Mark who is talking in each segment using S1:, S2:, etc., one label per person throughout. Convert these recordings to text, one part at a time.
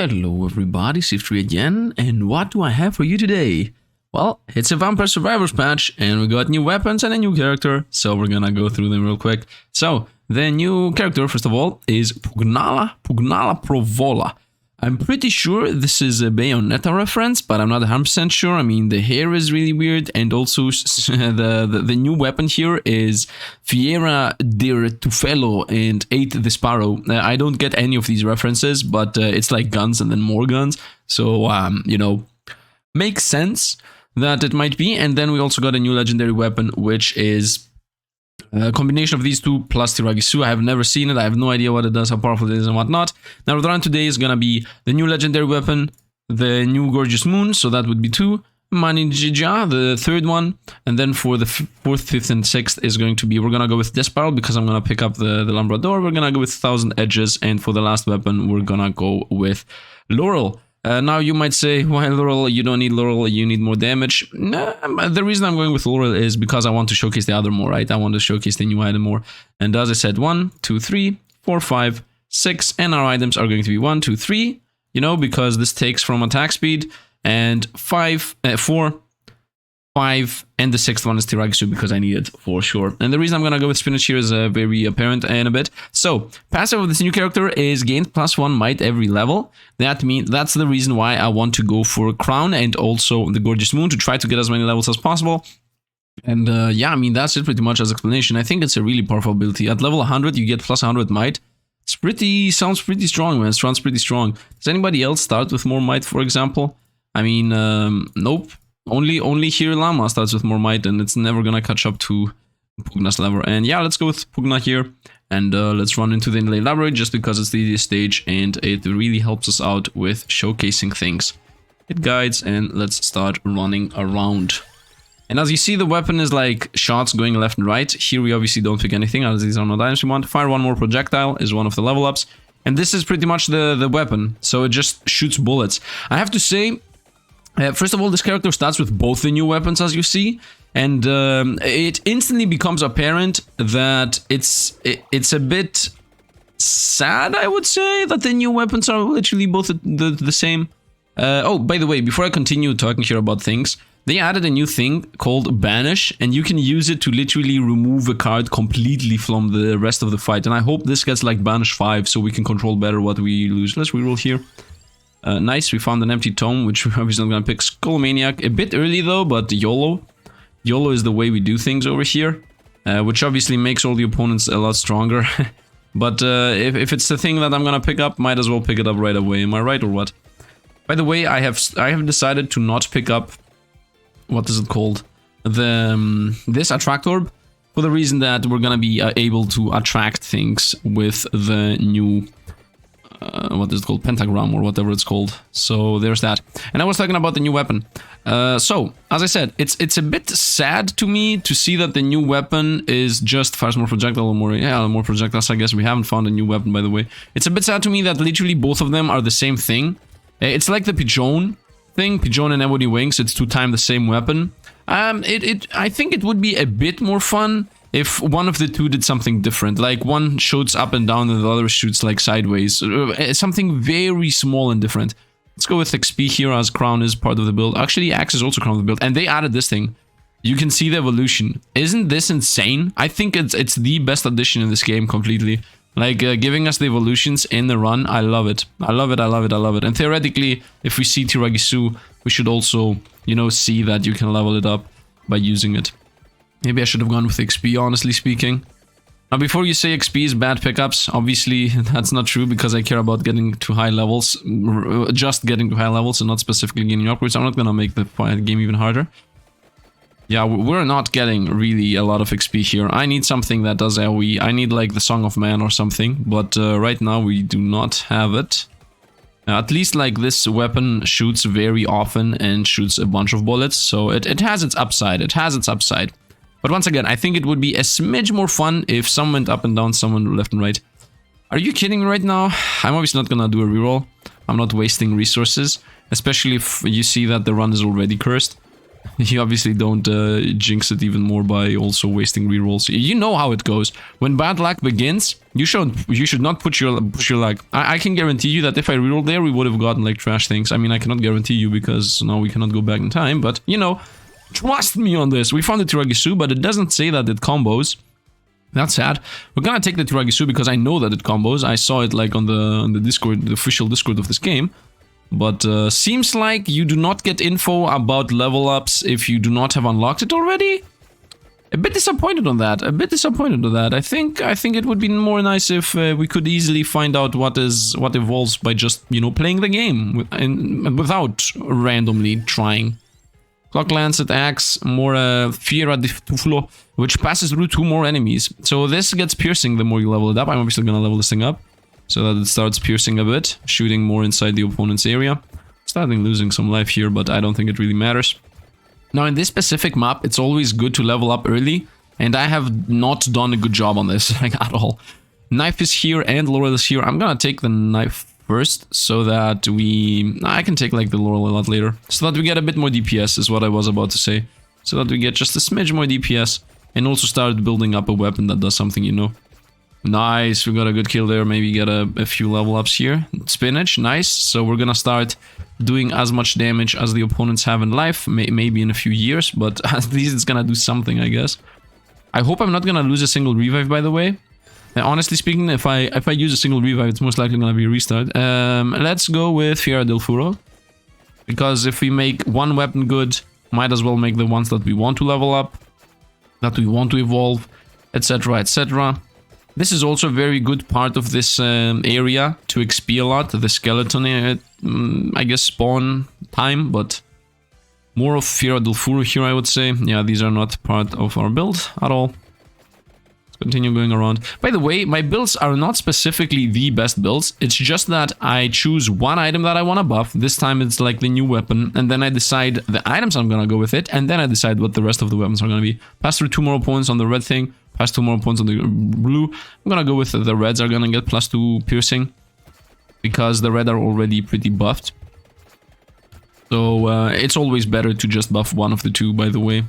S1: Hello everybody, Sifd again, and what do I have for you today? Well, it's a Vampire Survivors patch, and we got new weapons and a new character, so we're gonna go through them real quick. So, the new character, first of all, is Pugnala Provola. I'm pretty sure this is a Bayonetta reference, but I'm not 100% sure. I mean, the hair is really weird, and also the new weapon here is Fiera dir Tufelo and Ate the Sparrow. I don't get any of these references, but it's like guns and then more guns. So, you know, makes sense that it might be. And then we also got a new legendary weapon, which is a combination of these two plus Tiragisu. I have never seen it. I have no idea what it does, how powerful it is, and whatnot. Now, the round today is gonna be the new legendary weapon, the new Gorgeous Moon, so that would be 2. Manijija, the third one. And then for the 4th, 5th, and 6th is going to be, we're gonna go with Desparal because I'm gonna pick up the Lambrador. We're gonna go with 1000 Edges. And for the last weapon, we're gonna go with Laurel. Now you might say, why Laurel? You don't need Laurel, you need more damage. Nah, the reason I'm going with Laurel is because I want to showcase the other more, right? I want to showcase the new item more. And as I said, 1, 2, 3, 4, 5, 6, and our items are going to be 1, 2, 3, you know, because this takes from attack speed, and 4, 5, and the 6th one is Tiragisu because I need it for sure. And the reason I'm gonna go with Spinach here is very apparent in a bit. So, passive of this new character is gained +1 might every level. That's the reason why I want to go for Crown and also the Gorgeous Moon to try to get as many levels as possible. And yeah, I mean, that's it pretty much as explanation. I think it's a really powerful ability. At level 100, you get +100 might. Sounds pretty strong, man. It sounds pretty strong. Does anybody else start with more might, for example? I mean, nope. Only here Llama starts with more might, and it's never gonna catch up to Pugna's level. And yeah, let's go with Pugna here, and let's run into the Inlay Library just because it's the easiest stage, and it really helps us out with showcasing things. Hit guides, and let's start running around. And as you see, the weapon is like shots going left and right. Here we obviously don't pick anything, as these are not items we want. Fire one more projectile is one of the level ups. And this is pretty much the weapon, so it just shoots bullets. I have to say, first of all, this character starts with both the new weapons, as you see, and it instantly becomes apparent that it's a bit sad, I would say, that the new weapons are literally both the same. Oh, by the way, before I continue talking here about things, they added a new thing called Banish, and you can use it to literally remove a card completely from the rest of the fight. And I hope this gets like Banish 5, so we can control better what we lose. Let's reroll here. Nice, we found an empty tome, which we're obviously not going to pick. Skullmaniac, a bit early though, but YOLO. YOLO is the way we do things over here, which obviously makes all the opponents a lot stronger. But if it's the thing that I'm going to pick up, might as well pick it up right away. Am I right or what? By the way, I have decided to not pick up, what is it called? This Attract Orb, for the reason that we're going to be able to attract things with the new... what is it called? Pentagram or whatever it's called. So there's that. And I was talking about the new weapon. So, as I said, it's a bit sad to me to see that the new weapon is just fires more projectile or more... Yeah, more projectiles, I guess. We haven't found a new weapon, by the way. It's a bit sad to me that literally both of them are the same thing. It's like the Pigeon thing. Pigeon and Ebony Wings. It's 2 times the same weapon. I think it would be a bit more fun if one of the two did something different, like one shoots up and down and the other shoots like sideways, something very small and different. Let's go with XP here, as Crown is part of the build. Actually, Axe is also part of the build, and they added this thing. You can see the evolution. Isn't this insane? I think it's the best addition in this game completely. Like, giving us the evolutions in the run, I love it. I love it, I love it, I love it. And theoretically, if we see Tiragisu, we should also, you know, see that you can level it up by using it. Maybe I should have gone with XP, honestly speaking. Now, before you say XP is bad pickups, obviously that's not true because I care about getting to high levels, just getting to high levels and not specifically gaining upgrades. I'm not gonna make the game even harder. Yeah, we're not getting really a lot of XP here. I need something that does AoE. I need like the Song of Man or something, but right now we do not have it. At least like this weapon shoots very often and shoots a bunch of bullets, so it has its upside. It has its upside. But once again, I think it would be a smidge more fun if some went up and down, some went left and right. Are you kidding me right now? I'm obviously not gonna do a reroll. I'm not wasting resources, especially if you see that the run is already cursed. You obviously don't jinx it even more by also wasting rerolls. You know how it goes. When bad luck begins, you should not push your luck. I can guarantee you that if I reroll there, we would have gotten like trash things. I mean, I cannot guarantee you because now we cannot go back in time, but you know, trust me on this. We found the Tiragisu, but it doesn't say that it combos. That's sad. We're gonna take the Tiragisu because I know that it combos. I saw it like on the Discord, the official Discord of this game. But seems like you do not get info about level ups if you do not have unlocked it already. A bit disappointed on that. I think it would be more nice if we could easily find out what evolves by just, you know, playing the game and without randomly trying. Clock Lancet Axe, more Fiera di Tuflo, which passes through 2 more enemies. So this gets piercing the more you level it up. I'm obviously gonna level this thing up so that it starts piercing a bit, shooting more inside the opponent's area. Starting losing some life here, but I don't think it really matters. Now in this specific map, it's always good to level up early, and I have not done a good job on this, like at all. Knife is here and Laurel is here. I'm gonna take the knife first, so that I can take like the Laurel a lot later, so that we get a bit more DPS is what I was about to say. So that we get just a smidge more DPS, and also start building up a weapon that does something, you know. Nice, we got a good kill there, maybe get a few level ups here. Spinach, nice. So we're gonna start doing as much damage as the opponents have in life, maybe in a few years, but at least it's gonna do something, I guess. I hope I'm not gonna lose a single revive, by the way. Honestly speaking, if I use a single revive, it's most likely gonna be a restart. Let's go with Fiera del Furo, because if we make one weapon good, might as well make the ones that we want to level up, that we want to evolve, etc, etc. This is also a very good part of this area to XP a lot, the skeleton, I guess, spawn time, but more of Fiera del Furo here, I would say. Yeah, these are not part of our build at all. Let's continue going around. By the way, my builds are not specifically the best builds, it's just that I choose one item that I want to buff. This time it's like the new weapon, and then I decide the items I'm gonna go with it, and then I decide what the rest of the weapons are gonna be. Pass through 2 more opponents on the red thing, pass 2 more points on the blue. I'm gonna go with the reds are gonna get +2 piercing, because the red are already pretty buffed. So it's always better to just buff one of the two, by the way.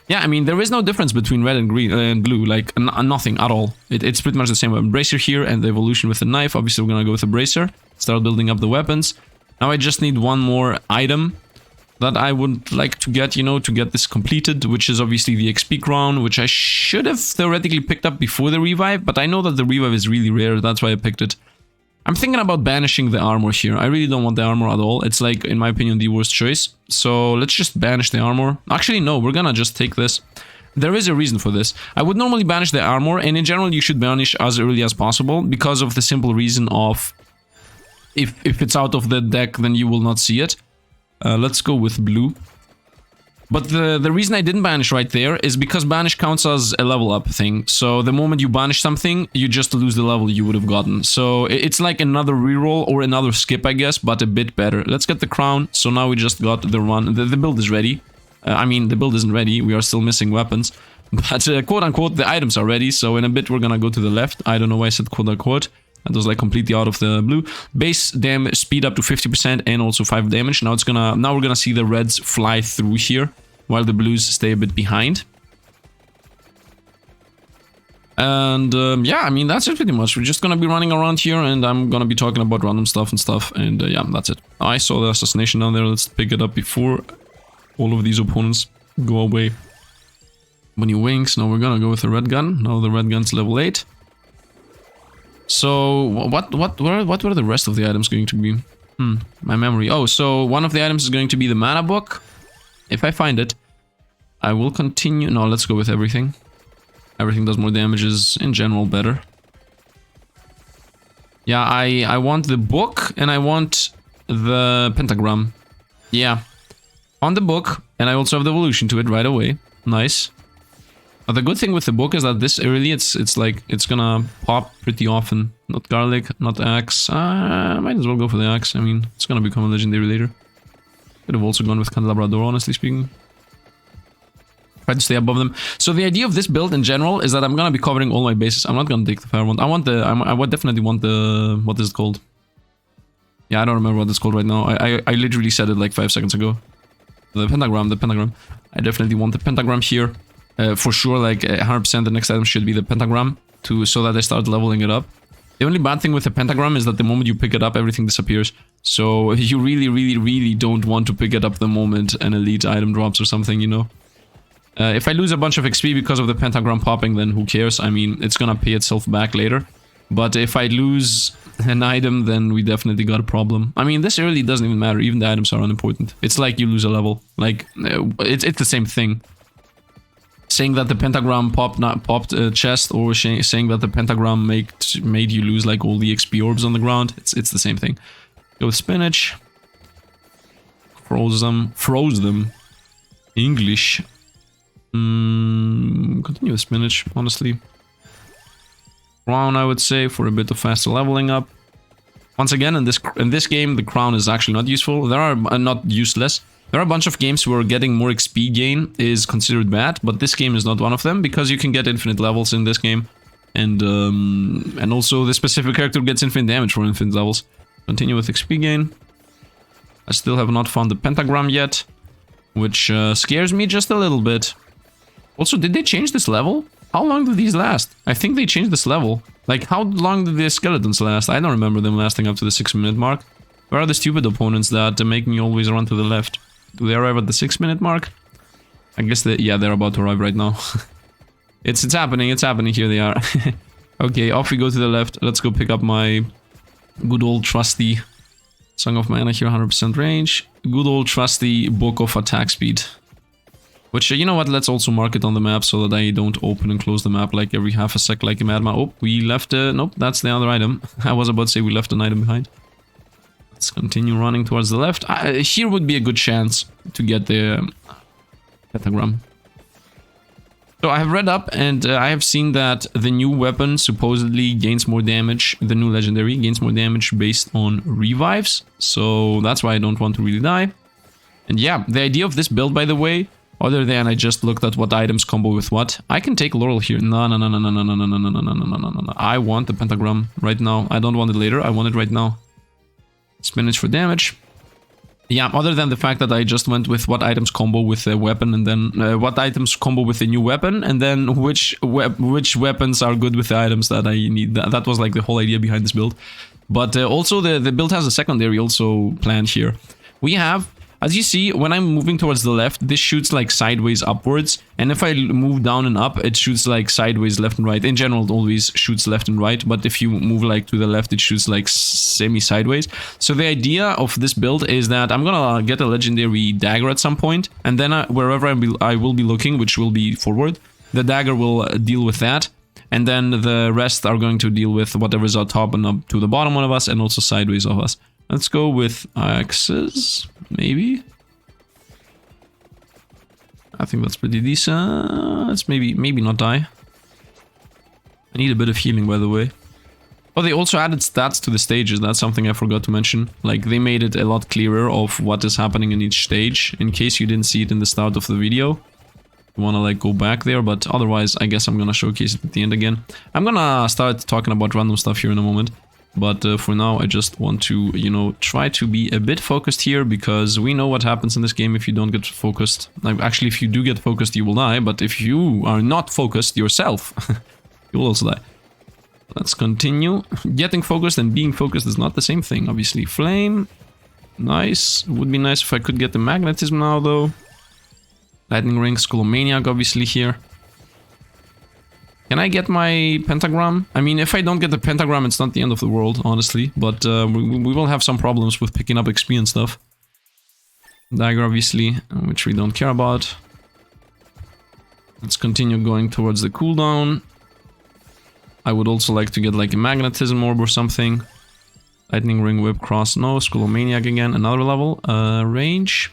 S1: Yeah, I mean, there is no difference between red and green and blue, like nothing at all. It's pretty much the same. Bracer here and the evolution with the knife. Obviously, we're gonna go with the bracer, start building up the weapons. Now I just need one more item that I would like to get, you know, to get this completed, which is obviously the XP crown, which I should have theoretically picked up before the revive, but I know that the revive is really rare, that's why I picked it. I'm thinking about banishing the armor here. I really don't want the armor at all. It's like, in my opinion, the worst choice. So let's just banish the armor. Actually, no, we're gonna just take this. There is a reason for this. I would normally banish the armor, and in general, you should banish as early as possible, because of the simple reason of if it's out of the deck, then you will not see it. Let's go with blue. But the reason I didn't banish right there is because banish counts as a level up thing. So the moment you banish something, you just lose the level you would have gotten. So it's like another reroll or another skip, I guess, but a bit better. Let's get the crown. So now we just got the run. The build is ready. I mean, the build isn't ready. We are still missing weapons. But quote-unquote, the items are ready. So in a bit, we're gonna go to the left. I don't know why I said quote-unquote. That was like completely out of the blue. Base damage speed up to 50% and also 5 damage. Now we're gonna see the reds fly through here, while the blues stay a bit behind. And yeah, I mean, that's it pretty much. We're just gonna be running around here, and I'm gonna be talking about random stuff, and yeah, that's it. I saw the assassination down there. Let's pick it up before all of these opponents go away. Bunny wings. Now we're gonna go with the red gun. Now the red gun's level 8. So what were the rest of the items going to be? My memory. Oh, so one of the items is going to be the mana book. If I find it, I will continue. No, let's go with everything. Everything does more damage, is in general better. Yeah, I want the book and I want the pentagram. Yeah. On the book, and I also have the evolution to it right away. Nice. But the good thing with the book is that this early, it's like, it's gonna pop pretty often. Not garlic, not axe. Might as well go for the axe. I mean, it's gonna become a legendary later. Could have also gone with Candelabrador, honestly speaking. Try to stay above them. So the idea of this build in general is that I'm gonna be covering all my bases. I'm not gonna take the fire one. I would definitely want the... What is it called? Yeah, I don't remember what it's called right now. I literally said it like 5 seconds ago. The pentagram. I definitely want the pentagram here. For sure, like 100% the next item should be the pentagram so that I start leveling it up. The only bad thing with the pentagram is that the moment you pick it up, everything disappears. So you really don't want to pick it up the moment an elite item drops or something, you know? If I lose a bunch of XP because of the pentagram popping, then who cares? I mean, it's gonna pay itself back later. But if I lose an item, then we definitely got a problem. I mean, this early doesn't even matter. Even the items are unimportant. It's like you lose a level. Like, it's the same thing. Saying that the pentagram popped a chest, or saying that the pentagram made you lose like all the XP orbs on the ground. It's the same thing. Go with spinach. Froze them. English. Continue with spinach, honestly. Crown, I would say, for a bit of faster leveling up. Once again, in this game, the crown is actually not useful. There are not useless. There are a bunch of games where getting more XP gain is considered bad, but this game is not one of them, because you can get infinite levels in this game. And also, this specific character gets infinite damage for infinite levels. Continue with XP gain. I still have not found the pentagram yet, which scares me just a little bit. Also, did they change this level? How long do these last? I think they changed this level. Like, how long did the skeletons last? I don't remember them lasting up to the 6-minute mark. Where are the stupid opponents that make me always run to the left? Do they arrive at the 6-minute mark? I guess yeah, they're about to arrive right now. It's happening, here they are. Okay, off we go to the left. Let's go pick up my good old trusty Song of Mana here, 100% range. Good old trusty Book of Attack Speed. Which, you know what, let's also mark it on the map so that I don't open and close the map like every half a sec like a madman. Oh, we left nope, that's the other item. I was about to say we left an item behind. Let's continue running towards the left. Here would be a good chance to get the pentagram. So I have read up and I have seen that the new weapon supposedly gains more damage. The new legendary gains more damage based on revives. So that's why I don't want to really die. And yeah, the idea of this build, by the way, other than I just looked at what items combo with what, I can take Laurel here. No. I want the pentagram right now. I don't want it later. I want it right now. Spinach for damage. Yeah, other than the fact that I just went with what items combo with a weapon, and then what items combo with a new weapon, and then which weapons are good with the items that I need. That was like the whole idea behind this build. But also the build has a secondary also planned here. We have, as you see, when I'm moving towards the left, this shoots like sideways upwards. And if I move down and up, it shoots like sideways left and right. In general, it always shoots left and right. But if you move like to the left, it shoots like semi-sideways. So the idea of this build is that I'm gonna get a legendary dagger at some point. And then wherever I will be looking, which will be forward, the dagger will deal with that. And then the rest are going to deal with whatever's on top and up to the bottom of us, and also sideways of us. Let's go with axes, maybe. I think that's pretty decent. Let's maybe not die. I need a bit of healing, by the way. Oh, they also added stats to the stages. That's something I forgot to mention. Like, they made it a lot clearer of what is happening in each stage, in case you didn't see it in the start of the video. You wanna like go back there, but otherwise, I guess I'm gonna showcase it at the end again. I'm gonna start talking about random stuff here in a moment. But for now, I just want to, you know, try to be a bit focused here, because we know what happens in this game if you don't get focused. Like, actually, if you do get focused, you will die. But if you are not focused yourself, you will also die. Let's continue. Getting focused and being focused is not the same thing, obviously. Flame. Nice. Would be nice if I could get the magnetism now, though. Lightning ring, Skullomaniac, obviously, here. Can I get my pentagram? I mean, if I don't get the pentagram, it's not the end of the world, honestly. But we will have some problems with picking up XP and stuff. Dagger, obviously, which we don't care about. Let's continue going towards the cooldown. I would also like to get like a magnetism orb or something. Lightning ring, whip, cross, no. Skullomaniac again, another level. Range.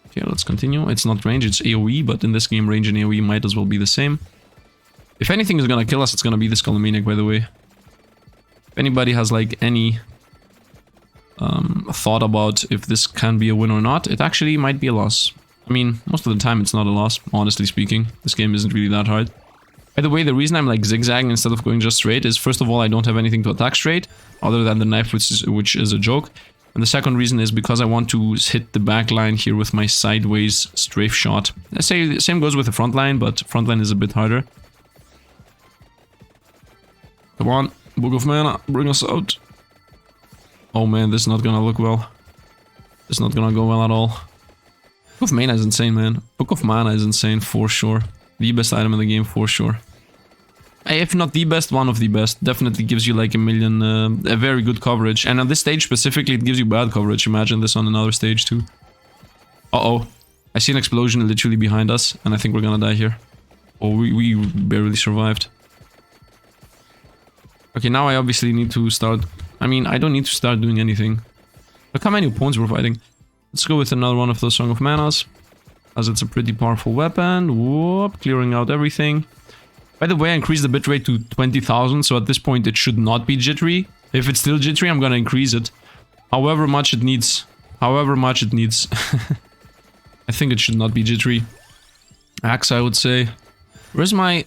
S1: Okay, let's continue. It's not range, it's AoE, but in this game, range and AoE might as well be the same. If anything is gonna kill us, it's gonna be the Skullomaniac, by the way. If anybody has like any thought about if this can be a win or not, it actually might be a loss. I mean, most of the time it's not a loss, honestly speaking. This game isn't really that hard. By the way, the reason I'm like zigzagging instead of going just straight is, first of all, I don't have anything to attack straight, other than the knife, which is a joke. And the second reason is because I want to hit the back line here with my sideways strafe shot. I say the same goes with the front line, but front line is a bit harder. Come on, Book of Mana, bring us out. Oh man, this is not gonna look well. This is not gonna go well at all. Book of Mana is insane, man. Book of Mana is insane for sure. The best item in the game for sure. If not the best, one of the best. Definitely gives you like a very good coverage. And on this stage specifically, it gives you bad coverage. Imagine this on another stage too. Uh-oh. I see an explosion literally behind us, and I think we're gonna die here. Oh, we barely survived. Okay, now I obviously need to start... I mean, I don't need to start doing anything. Look how many opponents we're fighting. Let's go with another one of those Song of Manas, as it's a pretty powerful weapon. Whoop, clearing out everything. By the way, I increased the bitrate to 20,000, so at this point it should not be jittery. If it's still jittery, I'm gonna increase it. However much it needs. However much it needs. I think it should not be jittery. Axe, I would say. Where's my...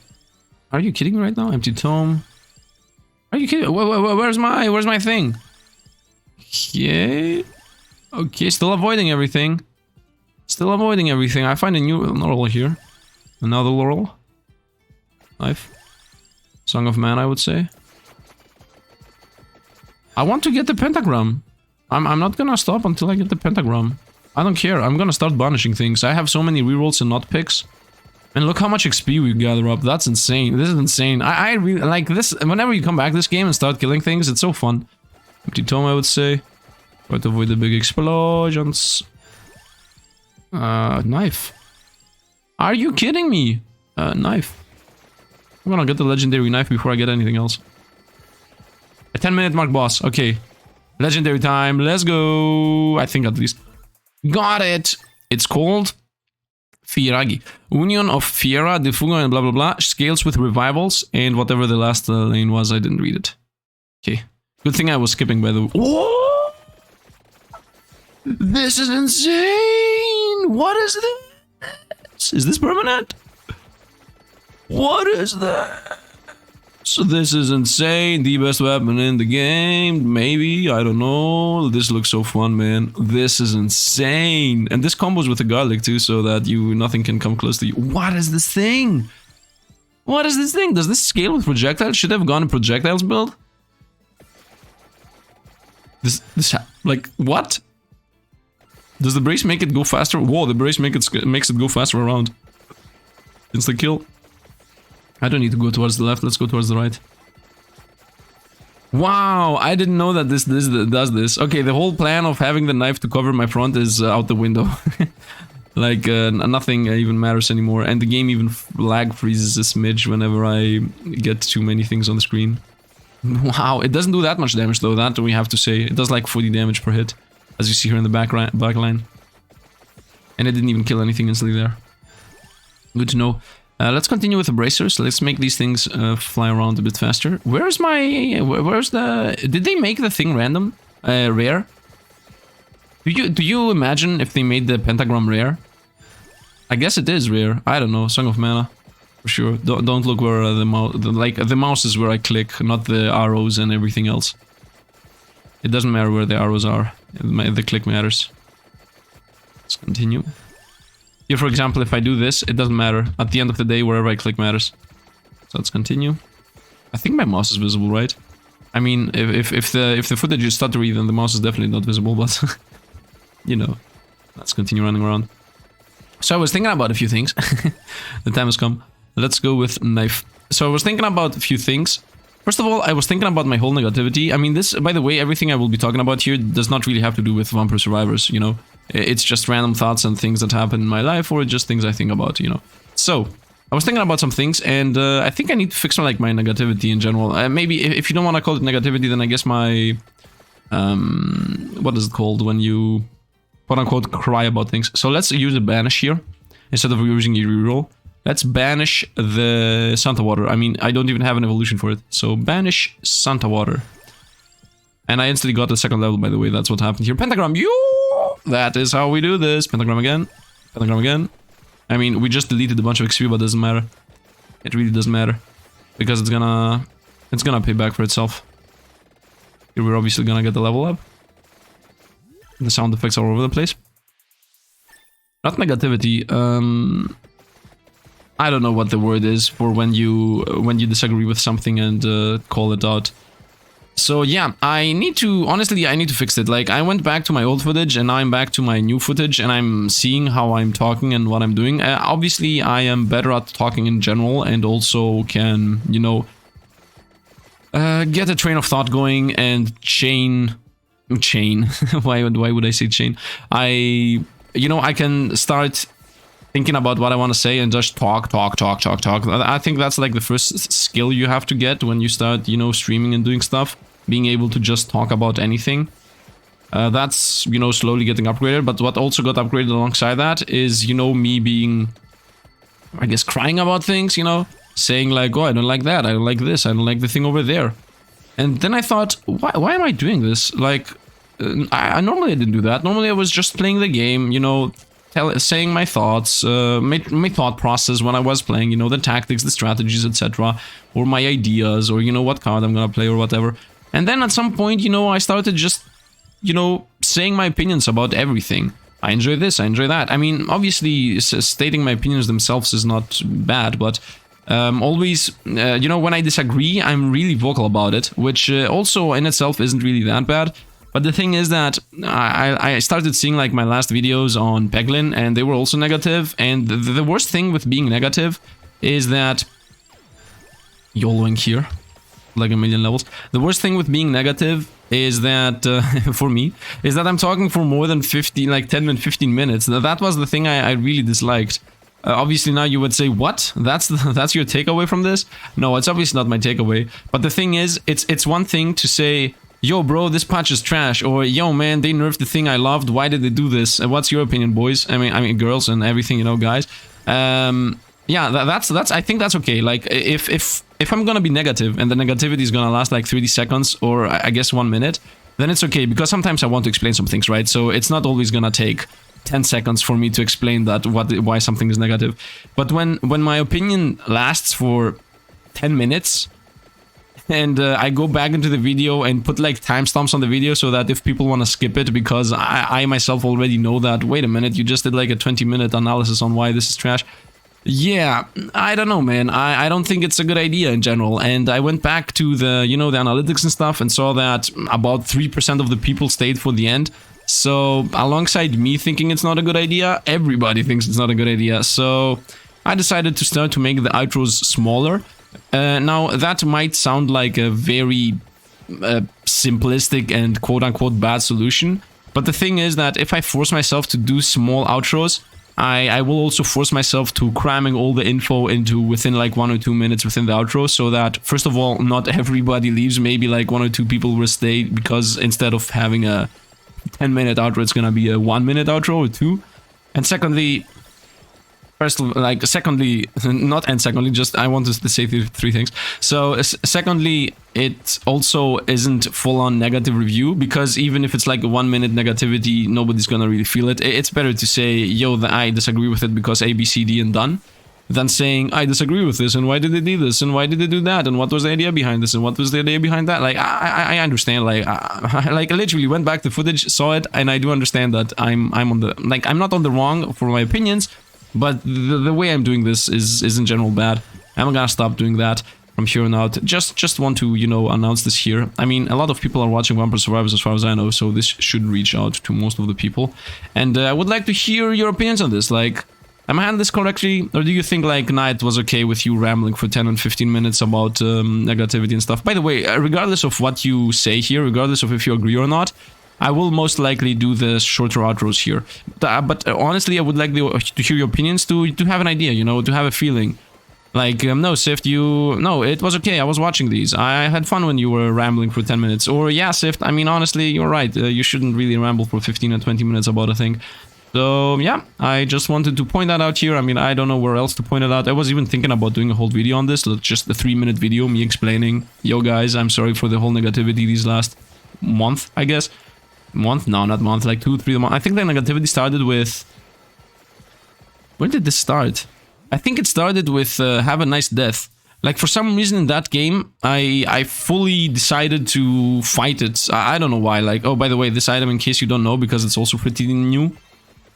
S1: Are you kidding me right now? Empty tome. Are you kidding? Where's my thing? Okay. Okay, still avoiding everything. Still avoiding everything. I find a new laurel here. Another laurel. Knife. Song of Man, I would say. I want to get the pentagram. I'm not gonna stop until I get the pentagram. I don't care. I'm gonna start banishing things. I have so many rerolls and not picks. And look how much XP we gather up. That's insane. This is insane. I really like this. Whenever you come back this game and start killing things, it's so fun. Empty tome, I would say. Try to avoid the big explosions. Knife. Are you kidding me? Knife. I'm gonna get the legendary knife before I get anything else. A 10-minute mark boss. Okay. Legendary time. Let's go. I think at least. Got it. It's called Fieragi. Union of Fiera, Defuga, and blah blah blah. Scales with revivals and whatever the last lane was. I didn't read it. Okay. Good thing I was skipping, by the way. Whoa! This is insane! What is this? Is this permanent? What is that? So this is insane. The best weapon in the game. Maybe. I don't know. This looks so fun, man. This is insane. And this combos with the garlic too, so that nothing can come close to you. What is this thing? What is this thing? Does this scale with projectiles? Should have gone a projectiles build? Like, what? Does the brace make it go faster? Whoa, the brace makes it go faster around. Instant kill. I don't need to go towards the left, let's go towards the right. Wow, I didn't know that this does this. Okay, the whole plan of having the knife to cover my front is out the window. Like, nothing even matters anymore. And the game even lag freezes a smidge whenever I get too many things on the screen. Wow, it doesn't do that much damage though, that we have to say. It does like 40 damage per hit, as you see here in the back line. And it didn't even kill anything instantly there. Good to know. Let's continue with the bracers. Let's make these things fly around a bit faster. Where's the... Did they make the thing random? Rare? Do you imagine if they made the pentagram rare? I guess it is rare. I don't know. Song of Mana. For sure. Don't look where the mouse is where I click, not the arrows and everything else. It doesn't matter where the arrows are. The click matters. Let's continue. Here, for example, if I do this, it doesn't matter. At the end of the day, wherever I click matters. So let's continue. I think my mouse is visible, right? I mean, if the footage is stuttery, then the mouse is definitely not visible, but... you know. Let's continue running around. So I was thinking about a few things. The time has come. Let's go with knife. So I was thinking about a few things. First of all, I was thinking about my whole negativity. I mean, this, by the way, everything I will be talking about here does not really have to do with Vampire Survivors, you know? It's just random thoughts and things that happen in my life, or just things I think about, you know? So, I was thinking about some things, and I think I need to fix my negativity in general. Maybe, if you don't want to call it negativity, then I guess my... what is it called when you, quote-unquote, cry about things? So let's use a banish here, instead of using a reroll. Let's banish the Santa Water. I mean, I don't even have an evolution for it. So, banish Santa Water. And I instantly got the second level, by the way. That's what happened here. Pentagram, that is how we do this. Pentagram again. Pentagram again. I mean, we just deleted a bunch of XP, but it doesn't matter. It really doesn't matter. Because it's gonna pay back for itself. Here we're obviously gonna get the level up. The sound effects are all over the place. Not negativity. I don't know what the word is for when you disagree with something and call it out. So yeah, I need to fix it. Like, I went back to my old footage and now I'm back to my new footage and I'm seeing how I'm talking and what I'm doing. Obviously, I am better at talking in general and also can, you know, get a train of thought going and chain. Why would I say chain? I can start thinking about what I want to say and just talk. I think that's like the first skill you have to get when you start, you know, streaming and doing stuff. Being able to just talk about anything. That's, you know, slowly getting upgraded. But what also got upgraded alongside that is, you know, me being, I guess, crying about things, you know? Saying like, oh, I don't like that, I don't like this, I don't like the thing over there. And then I thought, why am I doing this? Like, I normally didn't do that. Normally I was just playing the game, you know, saying my thoughts, my thought process when I was playing, you know, the tactics, the strategies, etc. Or my ideas, or, you know, what card I'm gonna play or whatever. And then at some point, you know, I started just, you know, saying my opinions about everything. I enjoy this, I enjoy that. I mean, obviously, stating my opinions themselves is not bad, but always, you know, when I disagree, I'm really vocal about it, which also in itself isn't really that bad. But the thing is that I started seeing like my last videos on Peglin and they were also negative. And the worst thing with being negative is that... YOLOing here, like a million levels. The worst thing with being negative is that, for me, is that I'm talking for more than 10 and 15 minutes. That was the thing I really disliked. Obviously now you would say, what? That's your takeaway from this? No, it's obviously not my takeaway. But the thing is, it's one thing to say, yo bro, this patch is trash, or yo man, they nerfed the thing I loved, why did they do this? What's your opinion, boys? I mean girls and everything, you know, guys. Yeah, that's I think that's okay. Like, if I'm gonna be negative and the negativity is gonna last like 30 seconds or I guess 1 minute, then it's okay, because sometimes I want to explain some things, right? So it's not always gonna take 10 seconds for me to explain that why something is negative. But when my opinion lasts for 10 minutes and I go back into the video and put like timestamps on the video so that if people want to skip it, because I myself already know that, wait a minute, you just did like a 20-minute analysis on why this is trash. Yeah, I don't know, man. I don't think it's a good idea in general. And I went back to the, you know, the analytics and stuff and saw that about 3% of the people stayed for the end. So alongside me thinking it's not a good idea, everybody thinks it's not a good idea. So I decided to start to make the outros smaller. Now that might sound like a very simplistic and quote-unquote bad solution, but the thing is that if I force myself to do small outros, I will also force myself to cramming all the info into within like 1 or 2 minutes within the outro, so that first of all, not everybody leaves. Maybe like 1 or 2 people will stay, because instead of having a 10-minute outro, it's gonna be a 1-minute outro or 2. And secondly, secondly, just I want to say 3 things. So secondly, it also isn't full-on negative review, because even if it's like a 1-minute negativity, nobody's gonna really feel it. It's better to say, yo, I disagree with it because A, B, C, D, and done, than saying, I disagree with this, and why did they do this, and why did they do that, and what was the idea behind this, and what was the idea behind that. Like, I understand, like, I literally went back to footage, saw it, and I do understand that I'm on the, like, I'm not on the wrong for my opinions, but the way I'm doing this is in general bad. I'm gonna stop doing that from here on out. Just want to, you know, announce this here. I mean, a lot of people are watching Vampire Survivors as far as I know, so this should reach out to most of the people. And I would like to hear your opinions on this. Like, am I handling this correctly? Or do you think, like, Night was okay with you rambling for 10 and 15 minutes about negativity and stuff? By the way, regardless of what you say here, regardless of if you agree or not, I will most likely do the shorter outros here. But honestly, I would like to hear your opinions, to have an idea, you know, to have a feeling. Like, no, Sifd, no, it was okay, I was watching these. I had fun when you were rambling for 10 minutes. Or, yeah, Sifd, I mean, honestly, you're right. You shouldn't really ramble for 15 or 20 minutes about a thing. So, yeah, I just wanted to point that out here. I mean, I don't know where else to point it out. I was even thinking about doing a whole video on this. Just a 3-minute video, me explaining, yo, guys, I'm sorry for the whole negativity these last month, I guess. Month? No, not month, like 2-3 months. I think the negativity started with... Where did this start? I think it started with Have a Nice Death, Like, for some reason in that game, I fully decided to fight it. I don't know why. Like, oh, by the way, this item, in case you don't know, because it's also pretty new,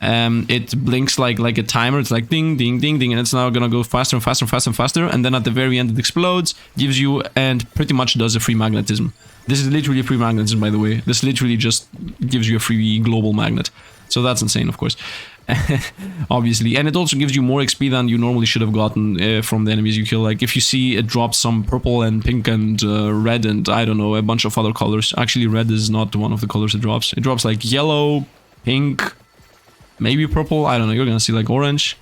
S1: it blinks like a timer. It's like ding, ding, ding, ding, and it's now gonna go faster and faster and faster and faster. And then at the very end, it explodes, gives you, and pretty much does a free magnetism. This is literally a free magnetism, by the way. This literally just gives you a free global magnet. So that's insane, of course. Obviously, and it also gives you more XP than you normally should have gotten from the enemies you kill. Like, if you see, it drops some purple and pink and red and I don't know, a bunch of other colors. Actually, red is not one of the colors it drops. It drops like yellow, pink, maybe purple. I don't know. You're gonna see like orange.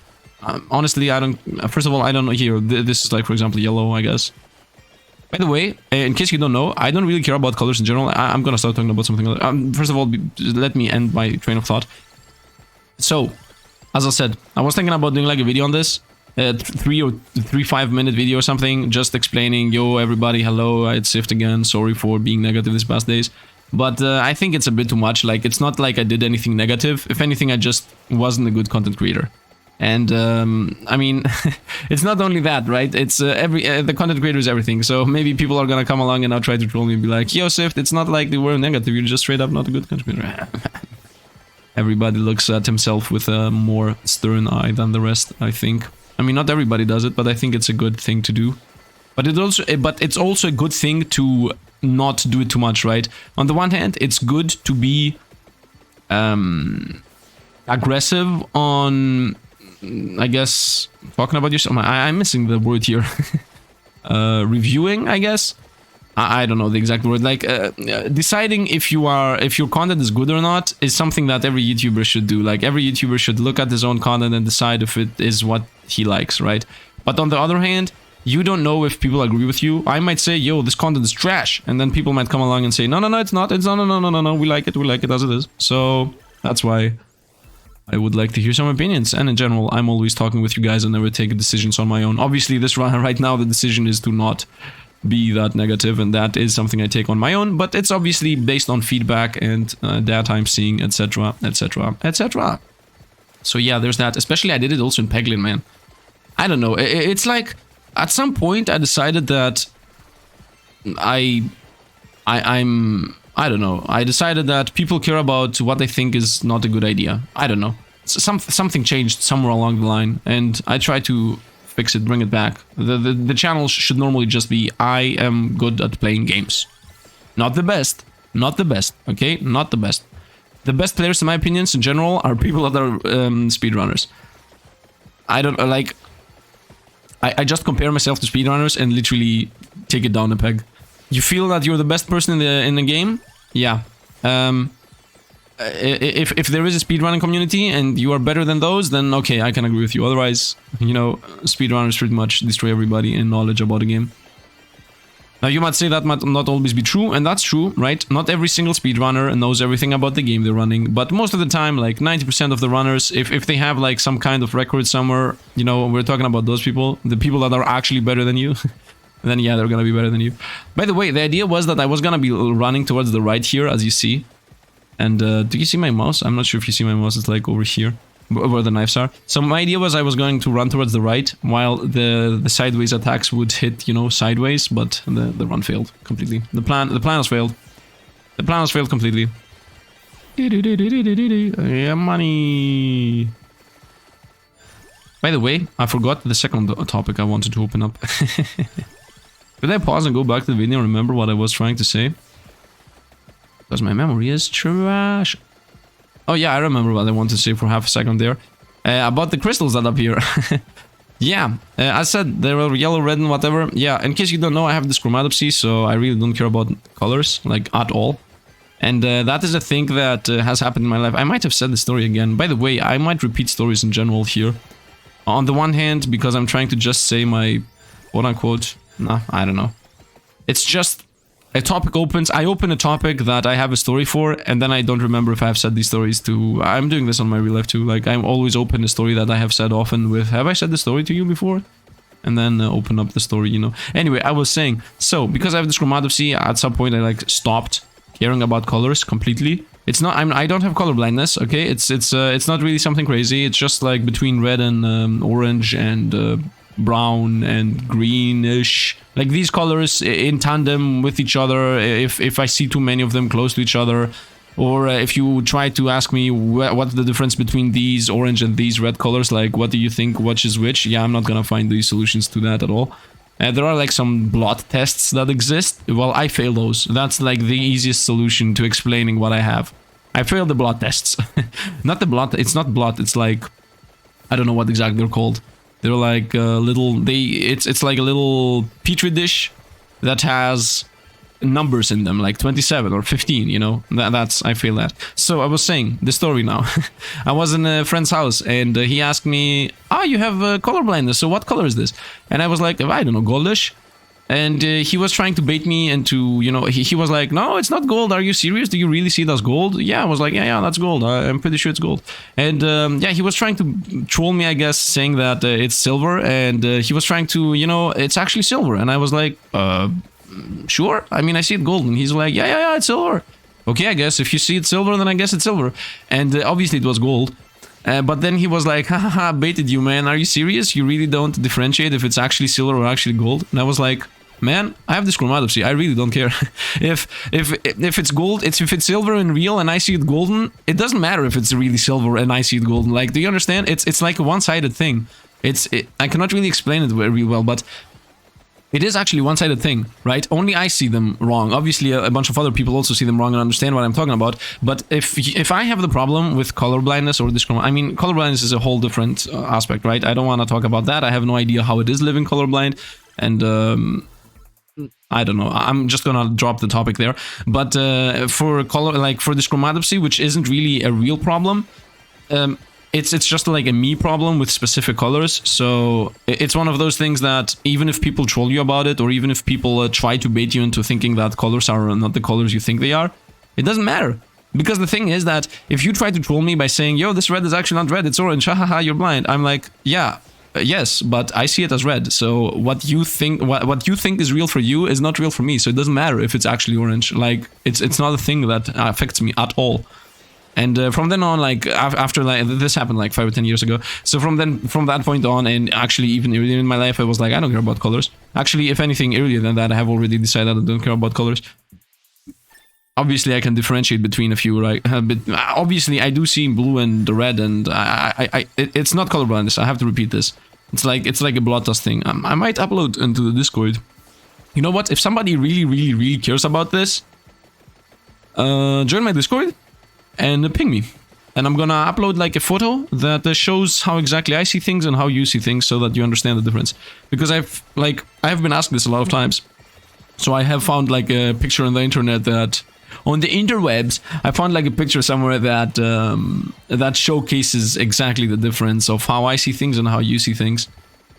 S1: Honestly, I don't. First of all, I don't know here. This is like, for example, yellow, I guess. By the way, in case you don't know, I don't really care about colors in general. I'm gonna start talking about something else. First of all, let me end my train of thought. So, as I said, I was thinking about doing like a video on this, 5 minute video or something, just explaining, yo, everybody, hello, it's Sifd again, sorry for being negative these past days. But I think it's a bit too much. Like, it's not like I did anything negative. If anything, I just wasn't a good content creator. And I mean, it's not only that, right? It's the content creator is everything. So maybe people are gonna come along and now try to troll me and be like, yo, Sifd, it's not like they were negative, you're just straight up not a good content creator. Everybody looks at himself with a more stern eye than the rest, I think. I mean, not everybody does it, but I think it's a good thing to do. But it's also a good thing to not do it too much, right? On the one hand, it's good to be aggressive on, I guess, talking about yourself. I'm missing the word here. Reviewing, I guess. I don't know the exact word. Like, deciding if your content is good or not is something that every YouTuber should do. Like, every YouTuber should look at his own content and decide if it is what he likes, right? But on the other hand, you don't know if people agree with you. I might say, yo, this content is trash, and then people might come along and say, no, it's not. It's no, we like it as it is. So that's why I would like to hear some opinions. And in general, I'm always talking with you guys and never take decisions on my own. Obviously, this right now, the decision is to not be that negative, and that is something I take on my own, but it's obviously based on feedback and data I'm seeing, etc, etc, etc. So yeah, there's that. Especially I did it also in Peglin, man. I don't know, it's like at some point I decided that I don't know, I decided that people care about what they think is not a good idea. I don't know, something changed somewhere along the line, and I try to fix it, bring it back. The channel should normally just be, I am good at playing games. Not the best, okay? Not the best. The best players, in my opinions, in general, are people that are speedrunners. I don't, like, I just compare myself to speedrunners and literally take it down a peg. You feel that you're the best person in the game? Yeah. If there is a speedrunning community and you are better than those, then okay, I can agree with you. Otherwise, you know, speedrunners pretty much destroy everybody in knowledge about the game. Now, you might say that might not always be true, and that's true, right? Not every single speedrunner knows everything about the game they're running, but most of the time, like 90% of the runners, if they have like some kind of record somewhere, you know, we're talking about those people, the people that are actually better than you, then yeah, they're gonna be better than you. By the way, the idea was that I was gonna be running towards the right here, as you see. And do you see my mouse? I'm not sure if you see my mouse. It's like over here, where the knives are. So my idea was I was going to run towards the right, while the sideways attacks would hit, you know, sideways. But the run failed completely. The plan has failed. The plan has failed completely. Yeah, money. By the way, I forgot the second topic I wanted to open up. Could I pause and go back to the video and remember what I was trying to say? Because my memory is trash. Oh yeah, I remember what I wanted to say for half a second there. About the crystals that appear. Yeah, I said they were yellow, red, and whatever. Yeah, in case you don't know, I have this chromatopsy, so I really don't care about colors, like, at all. And that is a thing that has happened in my life. I might have said the story again. By the way, I might repeat stories in general here. On the one hand, because I'm trying to just say my quote-unquote... Nah, I don't know. It's just... a topic opens, I open a topic that I have a story for, and then I don't remember if I've said these stories to... I'm doing this on my real life too, like, I'm always open a story that I have said often with, have I said the story to you before? And then open up the story, you know. Anyway, I was saying, so, because I have this chromatopsy, at some point I, like, stopped caring about colors completely. It's not, I don't have color blindness, okay? It's not really something crazy, it's just, like, between red and orange and brown and greenish. Like these colors in tandem with each other, if I see too many of them close to each other. Or if you try to ask me what's the difference between these orange and these red colors, like what do you think which is which? Yeah, I'm not gonna find these solutions to that at all. There are like some blot tests that exist. Well, I fail those. That's like the easiest solution to explaining what I have. I failed the blot tests. Not the blot, it's not blot, it's like... I don't know what exactly they're called. They're like little... It's like a little petri dish that has... numbers in them, like 27 or 15, you know. I feel that. So I was saying the story now. I was in a friend's house and he asked me, you have color blindness, so what color is this? And I was like, I don't know, goldish. And he was trying to bait me into, you know, he was like, no, it's not gold, are you serious? Do you really see it as gold? Yeah, I was like, yeah, that's gold, I'm pretty sure it's gold. And yeah, he was trying to troll me, I guess, saying that it's silver, and he was trying to, you know, it's actually silver. And I was like, sure, I mean, I see it gold. And he's like, yeah, it's silver. Okay, I guess if you see it silver, then I guess it's silver. And obviously it was gold. But then he was like, haha, baited you, man. Are you serious? You really don't differentiate if it's actually silver or actually gold? And I was like, man, I have this chromatopsy. I really don't care. if it's gold, if it's silver and real and I see it golden, it doesn't matter if it's really silver and I see it golden. Like, do you understand? It's like a one-sided thing. I cannot really explain it very well, but it is actually a one-sided thing, right? Only I see them wrong. Obviously, a bunch of other people also see them wrong and understand what I'm talking about. But if I have the problem with color blindness or this, I mean, color blindness is a whole different aspect, right? I don't want to talk about that. I have no idea how it is living colorblind, and I don't know. I'm just gonna drop the topic there. But for color, like for this chromatopsy, which isn't really a real problem, it's just like a me problem with specific colors. So it's one of those things that even if people troll you about it, or even if people try to bait you into thinking that colors are not the colors you think they are, it doesn't matter. Because the thing is that if you try to troll me by saying, yo, this red is actually not red, it's orange, hahaha, you're blind. I'm like, yeah, yes, but I see it as red. So what you think is real for you is not real for me. So it doesn't matter if it's actually orange. Like, it's not a thing that affects me at all. And from then on, like, after like, this happened like 5 or 10 years ago. So from that point on, and actually even earlier in my life, I was like, I don't care about colors. Actually, if anything, earlier than that, I have already decided I don't care about colors. Obviously, I can differentiate between a few, right? But obviously, I do see blue and the red, and it's not color blindness. I have to repeat this. It's like a blood test thing. I might upload into the Discord. You know what? If somebody really cares about this, join my Discord and ping me. And I'm gonna upload like a photo that shows how exactly I see things and how you see things, so that you understand the difference. Because I have been asked this a lot of times. So I have found like a picture on the internet that, on the interwebs, I found like a picture somewhere that that showcases exactly the difference of how I see things and how you see things.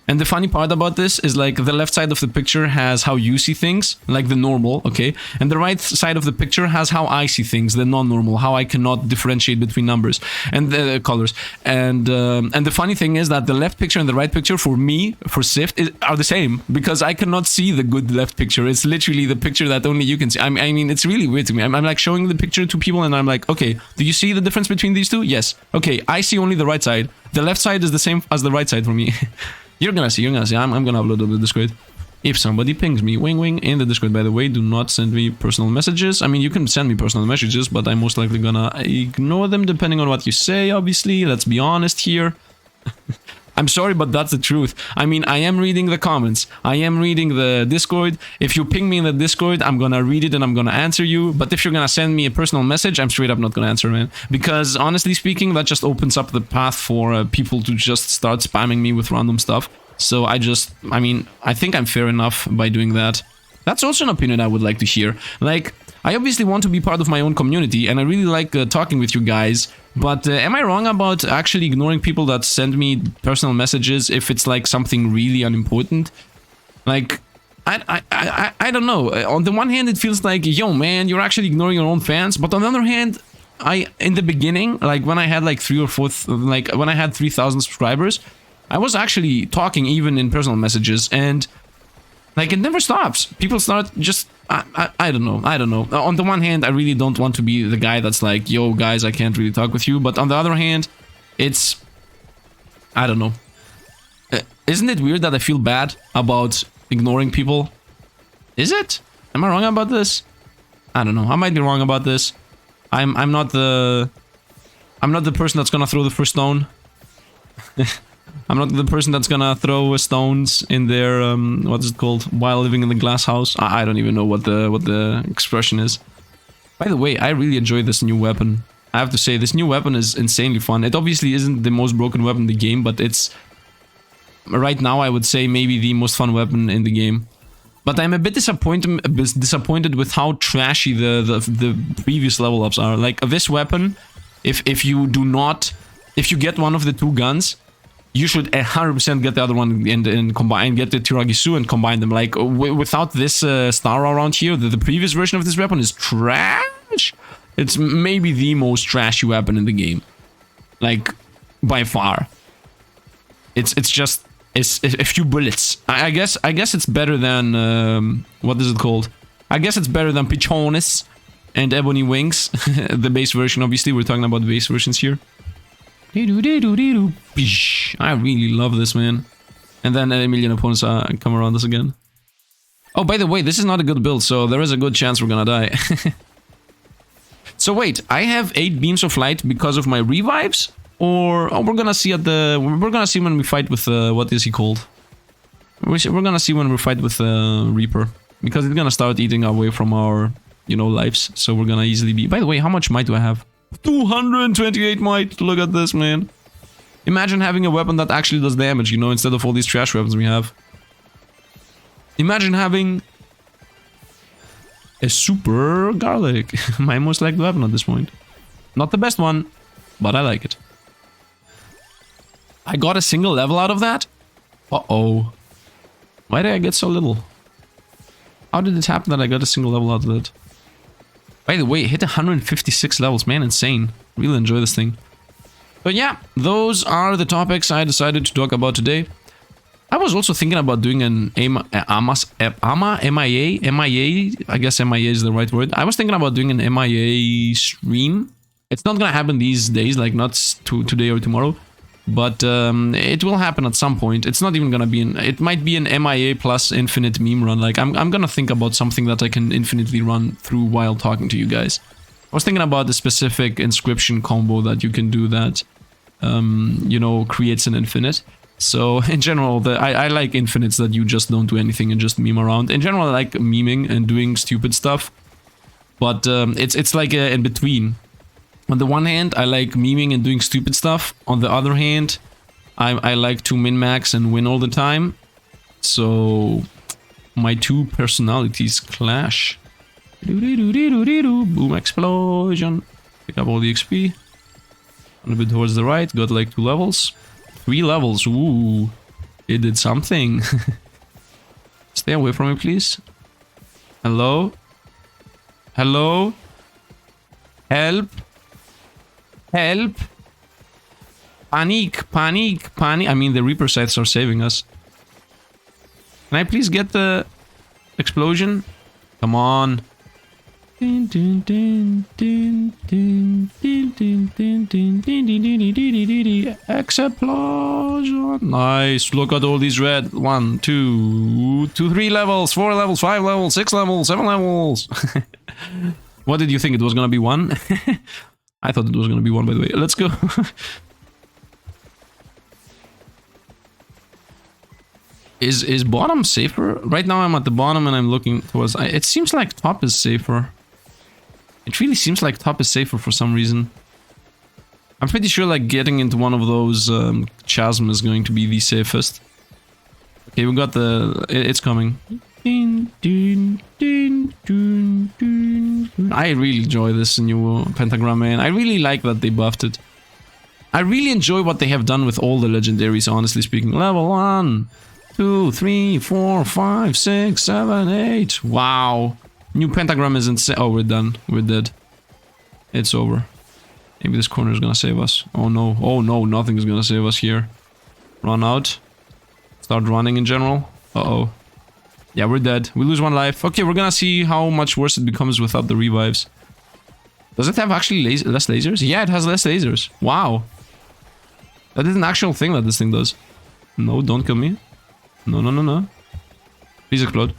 S1: And the funny part about this is, like, the left side of the picture has how you see things, like the normal, okay? And the right side of the picture has how I see things, the non-normal, how I cannot differentiate between numbers and the colors. And the funny thing is that the left picture and the right picture, for me, for Sifd, are the same, because I cannot see the good left picture. It's literally the picture that only you can see. I mean, it's really weird to me. I'm like showing the picture to people and I'm like, okay, do you see the difference between these two? Yes. Okay, I see only the right side. The left side is the same as the right side for me. You're gonna see. I'm gonna upload on the Discord. If somebody pings me, wing, in the Discord, by the way, do not send me personal messages. I mean, you can send me personal messages, but I'm most likely gonna ignore them depending on what you say, obviously. Let's be honest here. I'm sorry, but that's the truth. I mean, I am reading the comments. I am reading the Discord. If you ping me in the Discord, I'm gonna read it and I'm gonna answer you. But if you're gonna send me a personal message, I'm straight up not gonna answer, man. Because honestly speaking, that just opens up the path for people to just start spamming me with random stuff. So I mean, I think I'm fair enough by doing that. That's also an opinion I would like to hear. Like, I obviously want to be part of my own community, and I really like talking with you guys, but am I wrong about actually ignoring people that send me personal messages if it's like something really unimportant? Like, I don't know. On the one hand, it feels like, yo, man, you're actually ignoring your own fans, but on the other hand, in the beginning, like when I had like 3,000 subscribers, I was actually talking even in personal messages, and like, it never stops. People start just... I don't know. On the one hand, I really don't want to be the guy that's like, yo, guys, I can't really talk with you. But on the other hand, it's... I don't know. Isn't it weird that I feel bad about ignoring people? Is it? Am I wrong about this? I don't know. I might be wrong about this. I'm not the person that's gonna throw the first stone. I'm not the person that's gonna throw stones in their what is it called, while living in the glass house. I don't even know what the expression is. By the way, I really enjoy this new weapon. I have to say, this new weapon is insanely fun. It obviously isn't the most broken weapon in the game, but it's right now I would say maybe the most fun weapon in the game. But I'm a bit disappointed with how trashy the previous level ups are. Like this weapon, if you get one of the two guns, you should 100% get the other one and combine, get the Tiragisu and combine them. Like without this star around here, the previous version of this weapon is trash. It's maybe the most trashy weapon in the game, like by far. It's just a few bullets. I guess it's better than what is it called? I guess it's better than Pichones and Ebony Wings, the base version. Obviously, we're talking about the base versions here. I really love this, man. And then a million opponents come around us again. Oh, by the way, this is not a good build, so there is a good chance we're gonna die. So wait, I have 8 beams of light because of my revives, or we're gonna see when we fight with what is he called? We're gonna see when we fight with Reaper, because it's gonna start eating away from our, you know, lives. So we're gonna easily be. By the way, how much might do I have? 228 might. Look at this, man. Imagine having a weapon that actually does damage, you know, instead of all these trash weapons we have. Imagine having a super garlic. My most liked weapon at this point. Not the best one, but I like it. I got a single level out of that? Uh-oh. Why did I get so little? How did it happen that I got a single level out of that? By the way, it hit 156 levels, man, insane. Really enjoy this thing. But yeah, those are the topics I decided to talk about today. I was also thinking about doing an MIA, I guess MIA is the right word. I was thinking about doing an MIA stream. It's not gonna happen these days, like not today or tomorrow, but it will happen at some point. It's not even gonna be it might be an MIA plus infinite meme run. Like I'm gonna think about something that I can infinitely run through while talking to you guys. I was thinking about the specific inscription combo that you can do that, you know, creates an infinite. So in general, I like infinites that you just don't do anything and just meme around. In general, I like memeing and doing stupid stuff, but it's like in between. On the one hand, I like memeing and doing stupid stuff. On the other hand, I like to min-max and win all the time. So my two personalities clash. Boom explosion. Pick up all the XP. A little bit towards the right. Got like 2 levels. 3 levels. Ooh. It did something. Stay away from me, please. Hello? Hello? Help? Help! Panic! Panic! Panic! I mean, the Reaper scythes are saving us. Can I please get the explosion? Come on. Explosion! Nice. Look at all these red. 1, 2, 3 levels, 4 levels, 5 levels, 6 levels, 7 levels. What did you think? It was gonna be 1? I thought it was gonna be 1, by the way. Let's go. Is bottom safer? Right now I'm at the bottom and I'm looking towards... It seems like top is safer. It really seems like top is safer for some reason. I'm pretty sure like getting into one of those chasm is going to be the safest. Okay, we got the... It's coming. I really enjoy this new pentagram, man. I really like that they buffed it. I really enjoy what they have done with all the legendaries, honestly speaking. Level 1, 2, 3, 4, 5, 6, 7, 8. Wow. New pentagram is insane. Oh, we're done. We're dead. It's over. Maybe this corner is gonna save us. Oh no. Oh no, nothing is gonna save us here. Run out. Start running in general. Uh-oh. Yeah, we're dead. We lose 1 life. Okay, we're gonna see how much worse it becomes without the revives. Does it have actually less lasers? Yeah, it has less lasers. Wow. That is an actual thing that this thing does. No, don't kill me. No, no, no, no. Please explode.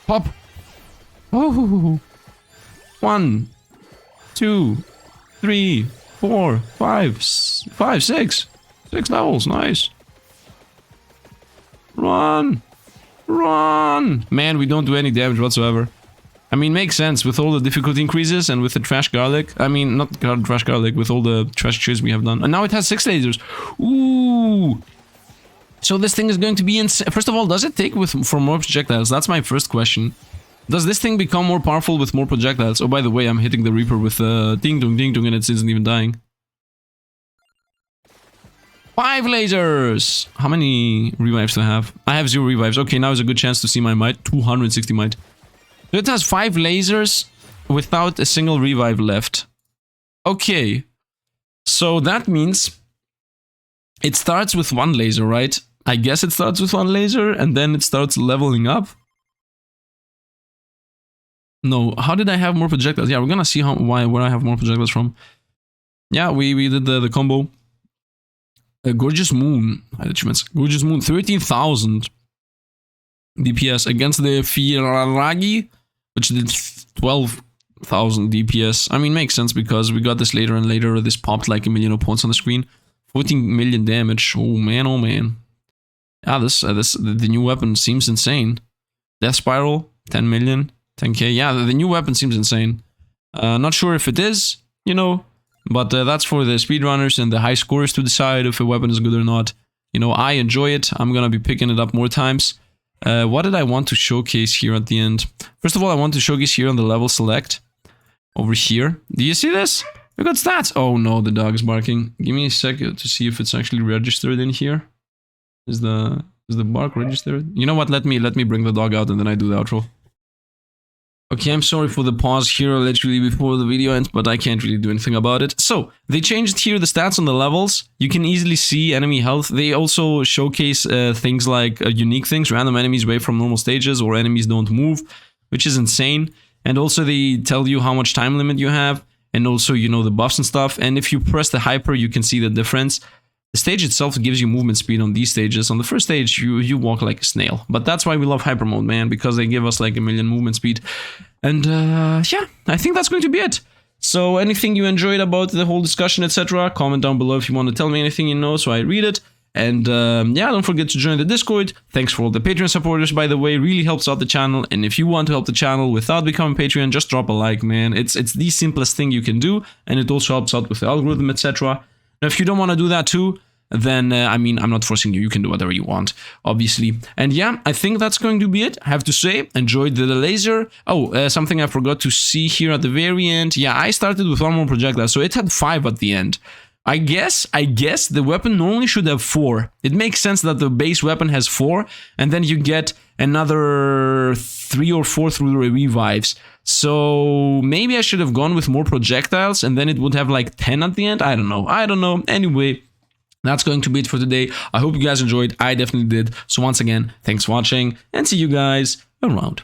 S1: Pop! Oh! 1, 2, 3, 4, 5, 6. 6 levels, nice. Run! Run! Man, we don't do any damage whatsoever. I mean, makes sense with all the difficulty increases and with the trash garlic. I mean, not trash garlic, with all the trash cheers we have done. And now it has 6 lasers. Ooh! So this thing is going to be insane. First of all, does it take for more projectiles? That's my first question. Does this thing become more powerful with more projectiles? Oh, by the way, I'm hitting the Reaper with ding dong and it isn't even dying. 5 lasers! How many revives do I have? I have 0 revives. Okay, now is a good chance to see my might. 260 might. So it has 5 lasers without a single revive left. Okay. So that means it starts with 1 laser, right? I guess it starts with 1 laser and then it starts leveling up. No, how did I have more projectiles? Yeah, we're gonna see where I have more projectiles from. Yeah, we did the combo. Gorgeous Moon. Achievements. Gorgeous Moon, 13,000 DPS against the Xieroeh, which did 12,000 DPS. I mean, makes sense because we got this later and later. This popped like a million points on the screen. 14 million damage. Oh man, oh man. Yeah, the new weapon seems insane. Death Spiral, 10 million, 10k. Yeah, the new weapon seems insane. Not sure if it is, you know, but that's for the speedrunners and the high scorers to decide if a weapon is good or not. You know, I enjoy it. I'm gonna be picking it up more times. What did I want to showcase here at the end? First of all, I want to showcase here on the level select. Over here. Do you see this? We got stats. Oh no, the dog is barking. Give me a second to see if it's actually registered in here. Is the bark registered? You know what? Let me bring the dog out and then I do the outro. Okay, I'm sorry for the pause here literally before the video ends, but I can't really do anything about it. So, they changed here the stats on the levels. You can easily see enemy health. They also showcase things like unique things, random enemies away from normal stages, or enemies don't move, which is insane. And also they tell you how much time limit you have, and also, you know, the buffs and stuff. And if you press the hyper, you can see the difference. The stage itself gives you movement speed on these stages. On the first stage, you walk like a snail. But that's why we love hyper mode, man, because they give us like a million movement speed. And yeah, I think that's going to be it. So anything you enjoyed about the whole discussion, etc., comment down below if you want to tell me anything you know so I read it. And yeah, don't forget to join the Discord. Thanks for all the Patreon supporters, by the way. Really helps out the channel. And if you want to help the channel without becoming Patreon, just drop a like, man. It's the simplest thing you can do. And it also helps out with the algorithm, etc. Now, if you don't want to do that too, then, I mean, I'm not forcing you. You can do whatever you want, obviously. And yeah, I think that's going to be it. I have to say, enjoyed the laser. Oh, something I forgot to see here at the very end. Yeah, I started with 1 more projectile, so it had 5 at the end. I guess the weapon normally should have 4. It makes sense that the base weapon has 4, and then you get another 3 or 4 through the revives. So maybe I should have gone with more projectiles, and then it would have like 10 at the end. I don't know. Anyway, that's going to be it for today. I hope you guys enjoyed. I definitely did. So once again, thanks for watching, and see you guys around.